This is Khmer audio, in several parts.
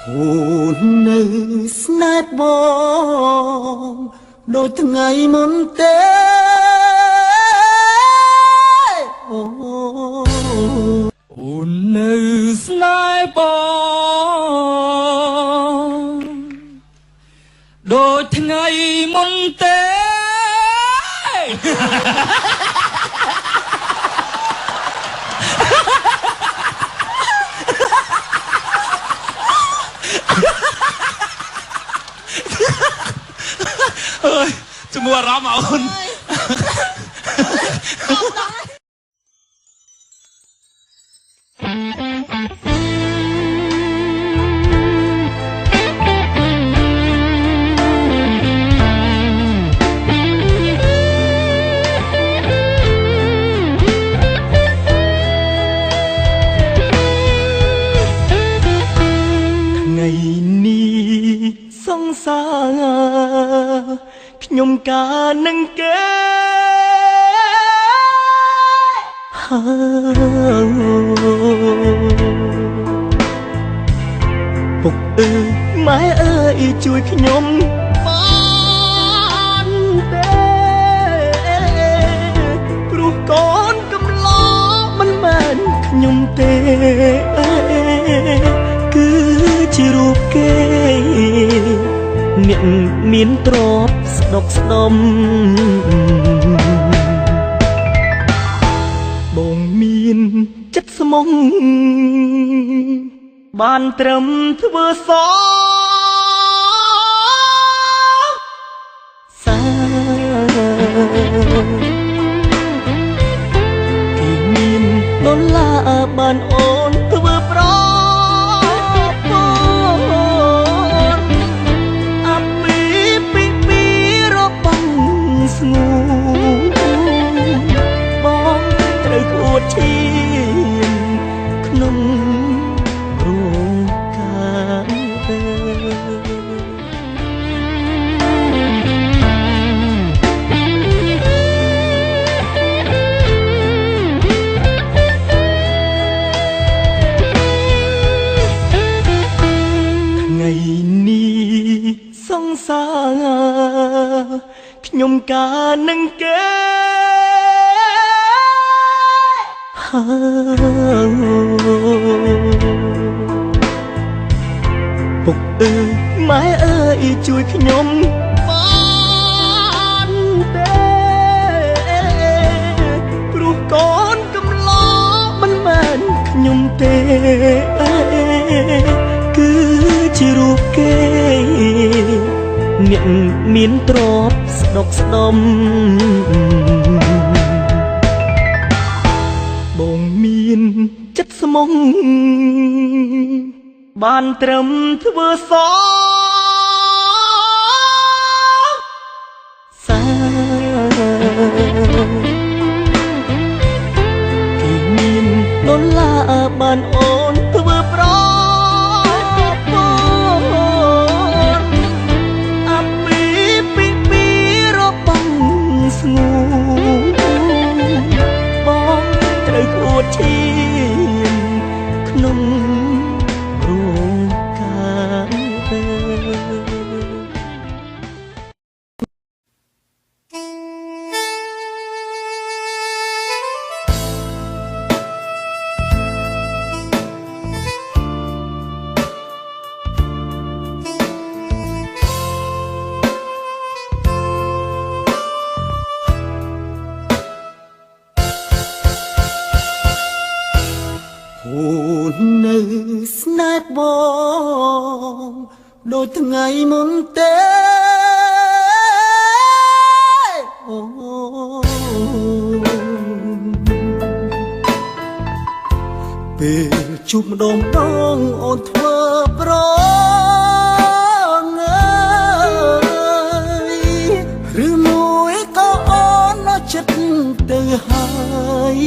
អូននៅស្នេហ៍បងដូចថ្ងៃមុនទេអូអូននៅស្នេហ៍បងដូចថ្ងៃមុនទេអើយជំនួសអារម្មណ៍អូនថ្ងៃនេះសង្សារខ្ញុំការនឹងគេពុកអើយម៉ែអើយជួយខ្ញុំបានទេព្រោះកូនកំឡោមិនមែនខ្ញុំទេគឺជារូបគេអ្នកមានទ្រព្យស្ដុកស្ដំបងមានចិត្តស្មងបានត្រឹមធ្វើសសាគេមានដុល្លារបានអូនធ្វើប្រស្ងួនបងត្រូវអួតឈាមក្នុងរោងការថ្ងៃនេះសង្សារខ្ញុំការនឹងគេពុកអើយម៉ែអើយជួយខ្ញុំបានទេព្រោះកូនកំឡោមិនមែនខ្ញុំទេគឺជារូបគេអ្នកមានទ្រព្យស្ដុកស្ដំបងមានចិត្តស្មងបានត្រឹមធ្វើសសាគេមានដុល្លារបានអូនធ្វើប្រស្ងួនបងត្រូវអួតឈាមក្នុងរោងការអូននៅស្នេហ៍បងដូចថ្ងៃមុនទេអូពេលជួបម្ដងអូនធ្វើប្រងើយឬមួយក៏អូននៅចិត្តទៅហើយ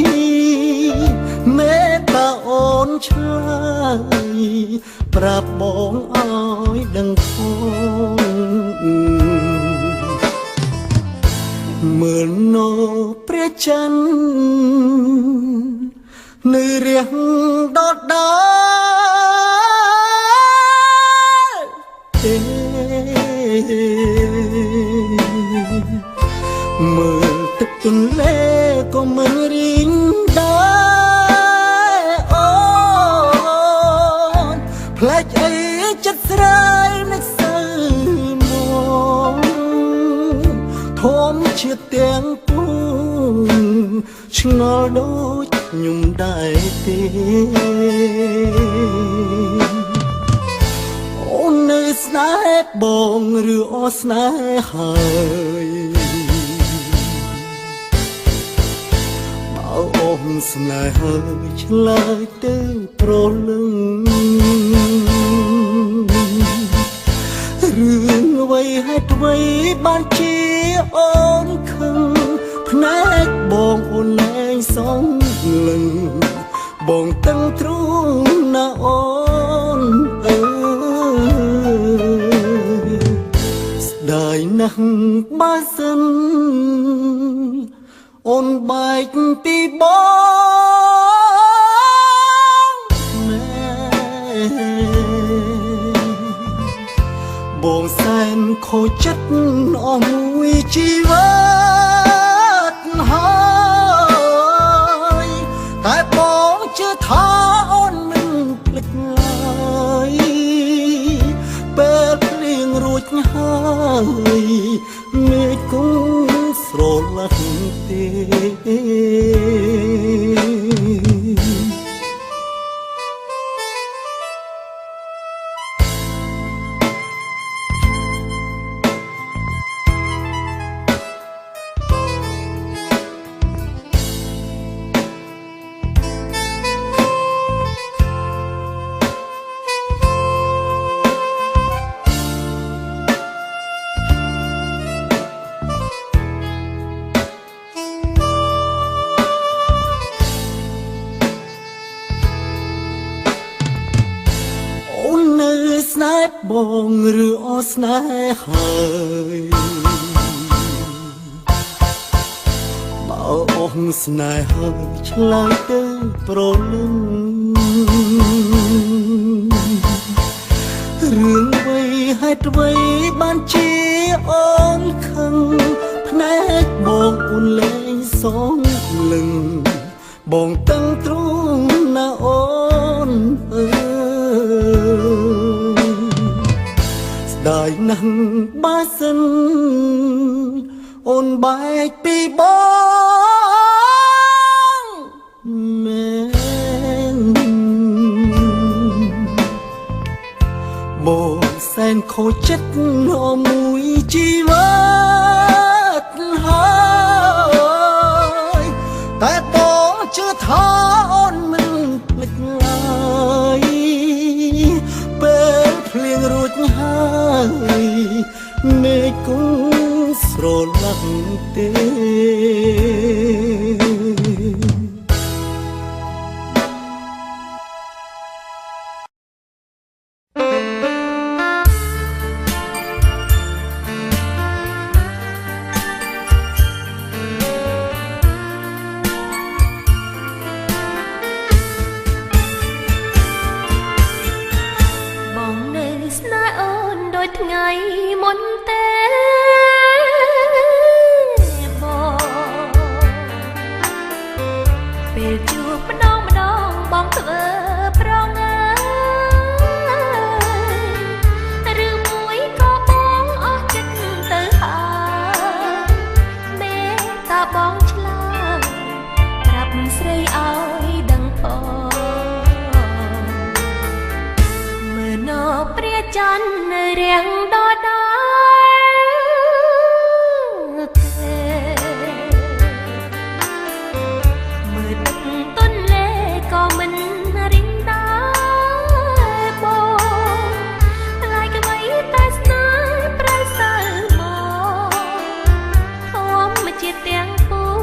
មេតាអូនឆ្លើយប្រាប់បងឲ្យដឹងផងមើលនៅព្រះច័ន្ទនៅរៀងដដា ទេមើលទឹកទន្លេក៏មិនរីងដែរអូនផ្លែកអីចិត្តស្រាយនឹកសើមកធំជាទាំងពួងឆ្ងល់ដូចខ្ញុំដែរទេអូននៅស្នេហ៍បងឬអស្នេហ៍ហើយបើអូនស្នេហ៍ហើយឆ្លើយទៅប្រលឹងរឿងអ្វីហេតុអ្វីបានជាអូនខឹងភ្នែកបងអូនលែងសងលឹងបងតឹងទ្រូងណាអូនអើយស្ដាយណាស់បើសិនអូនបែកពីបងមែបងសែនខូចចិត្តអស់មួយជីវិតហើយតែបងជឿថាអូនមិនភ្លេចឡើយពេលភ្លៀងរួចហើយមេឃគង់ស្រឡះទេស្នេហ៍បងឬអស្នេហ៍ហើយបើអូនស្នេហ៍ហើយឆ្លើយទៅប្រលឹងរឿងអ្វីហេតុអ្វីបានជាអូនខឹងភ្នែកបងអូនលែងសងលឹងបងតឹងទ្រូងណាអូនអើដាយណាស់បើសិនអូនបែកពីបងមែនបងសែនខូចចិត្តអស់មួយជីវិតហើយតែបងជឿថាអូនមិនភ្លេចឡើយពេលភ្លៀងរួចហើយមេឃគង់ស្រឡះទេ ថ្ងៃមុនទេបងពេលជួបម្ដងបងធ្វើប្រងើឬមួយក៏បងអស់ចិត្តទៅហើយមេតាបងឆ្លើយប្រាប់ស្រីឲ្យដឹងផងមើលណព្រះច័ន្ទនៅរាំងដដាទេមើលទឹកទន្លេក៏មិនរីងដែរបងថ្លៃក្បីតែស្នេហ៍ប្រៃសើមកធម្មជាតិទាំងពួង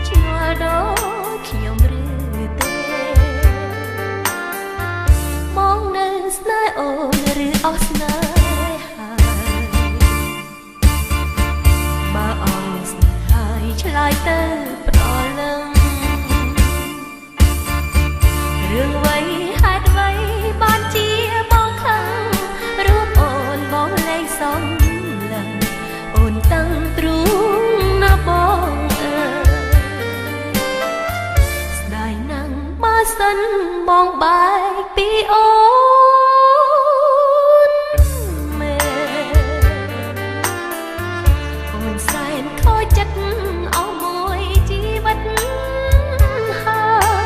ឆ្ងល់ដូចខ្ញុំឬទេបងនៅស្នេហ៍អូនឬអស់ស្នេហ៍ បងបែកពីអូនមែអូនសែនខូចចិត្តអស់មួយជីវិតហើ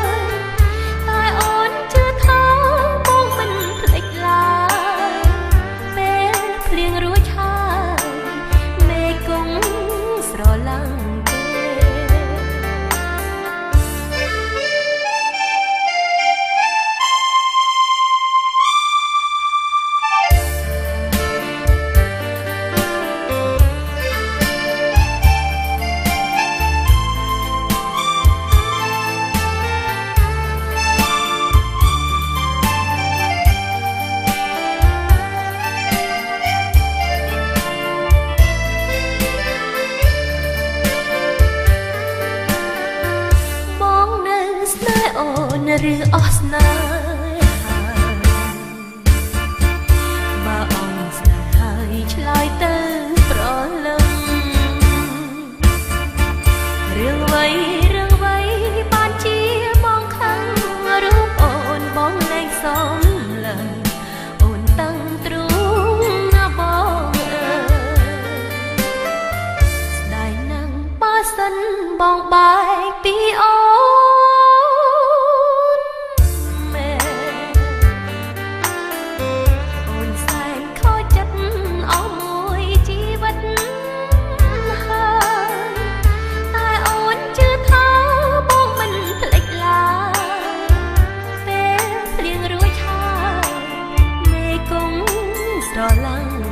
យតែអូនជឿថាបងមិនភ្លេចឡើយពេលភ្លៀងរួចហើយមេឃគង់ស្រឡាំងឬអស់ស្នេហាបើអងស្នេហ៍ហើយឆ្លើយទៅប្រលឹងរឿងអ្វីបានជាបងខឹងរូបអូនបងលែងសមលើអូនតឹងទ្រូងណាបងអើយស្ដាយណាស់បើសិនបងបែកពីអូស្រឡាំង